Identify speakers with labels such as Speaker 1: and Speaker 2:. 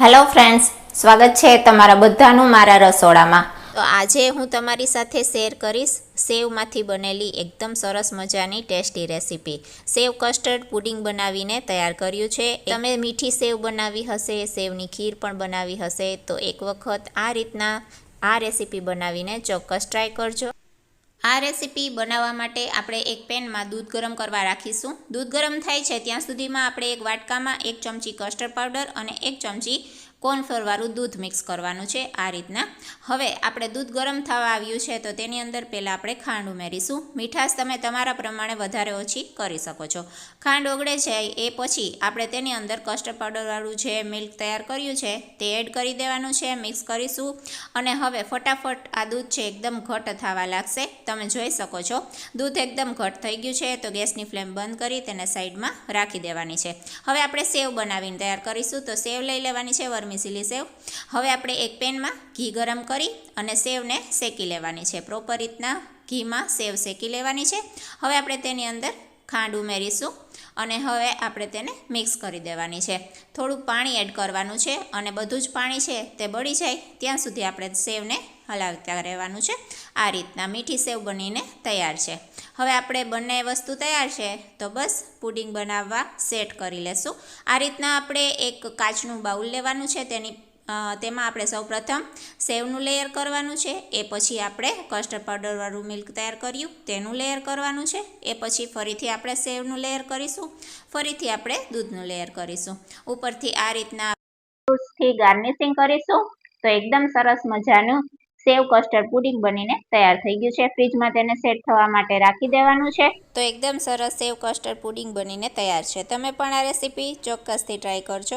Speaker 1: Hello friends, સ્વાગત છે તમારા બધાનું મારા રસોડામાં। તો આજે હું તમારી સાથે શેર કરીશ સેવમાંથી બનેલી એકદમ સરસ મજાની ટેસ્ટી રેસીપી। સેવ કસ્ટર્ડ પુડિંગ બનાવીને તૈયાર કર્યું છે। તમે મીઠી સેવ બનાવી હશે, સેવની ખીર પણ બનાવી હશે, તો એક વખત આ રીતના આ રેસીપી બનાવીને ચોક્કસ ટ્રાય કરજો। આ રેસીપી બનાવવા માટે આપણે એક પેનમાં દૂધ ગરમ કરવા રાખીશું। દૂધ ગરમ થાય છે ત્યાં સુધીમાં આપણે એક વાટકામાં 1 ચમચી કસ્ટર્ડ પાવડર અને 1 ચમચી કોર્નફ્લોરવાળું દૂધ મિક્સ કરવાનું છે આ રીતના। હવે આપણે દૂધ ગરમ થવા આવ્યું છે તો તેની અંદર પહેલાં આપણે ખાંડ ઉમેરીશું। મીઠાશ તમે તમારા પ્રમાણે વધારે ઓછી કરી શકો છો। ખાંડ ઓગળે છે એ પછી આપણે તેની અંદર કસ્ટર્ડ પાવડરવાળું જે મિલ્ક તૈયાર કર્યું છે તે એડ કરી દેવાનું છે, મિક્સ કરીશું। અને હવે ફટાફટ આ દૂધ છે એકદમ ઘટ થવા લાગશે। તમે જોઈ શકો છો દૂધ એકદમ ઘટ થઈ ગયું છે તો ગેસની ફ્લેમ બંધ કરી તેને સાઈડમાં રાખી દેવાની છે। હવે આપણે સેવ બનાવીને તૈયાર કરીશું। તો સેવ લઈ લેવાની છે, વર્મિસેલી સેવ। હવે આપણે એક પેનમાં ઘી ગરમ કરી અને સેવને શેકી લેવાની છે। પ્રોપર રીતના ઘીમાં સેવ શેકી લેવાની છે। હવે આપણે તેની અંદર ખાંડ ઉમેરીશું અને હવે આપણે તેને મિક્સ કરી દેવાની છે। થોડું પાણી એડ કરવાનું છે અને બધું જ પાણી છે તે બળી જાય ત્યાં સુધી આપણે સેવને હલાવતા રહેવાનું છે। આ રીતના મીઠી સેવ બનીને તૈયાર છે। હવે આપણે બંને વસ્તુ તૈયાર છે તો બસ પુડિંગ બનાવવા સેટ કરી લેશું। આ રીતના આપણે એક કાચનું બાઉલ લેવાનું છે, તેમાં આપણે સૌપ્રથમ સેવનું લેયર કરવાનું છે, એ પછી આપણે કસ્ટર્ડ પાવડરવાળું મિલ્ક તૈયાર કર્યું તેનું લેયર કરવાનું છે, એ પછી ફરીથી આપણે સેવનું લેયર કરીશું, ફરીથી આપણે દૂધનું લેયર કરીશું, ઉપરથી આ રીતના ફ્રૂટ્સથી ગાર્નિશિંગ કરીશું। તો એકદમ સરસ મજાનું સેવ કસ્ટર્ડ પુડિંગ બનીને તૈયાર થઈ ગયું છે। ફ્રીજમાં તેને સેટ થવા માટે રાખી દેવાનું છે। તો એકદમ સરસ સેવ કસ્ટર્ડ પુડિંગ બનીને તૈયાર છે। તમે પણ આ રેસીપી ચોક્કસથી ટ્રાય કરજો।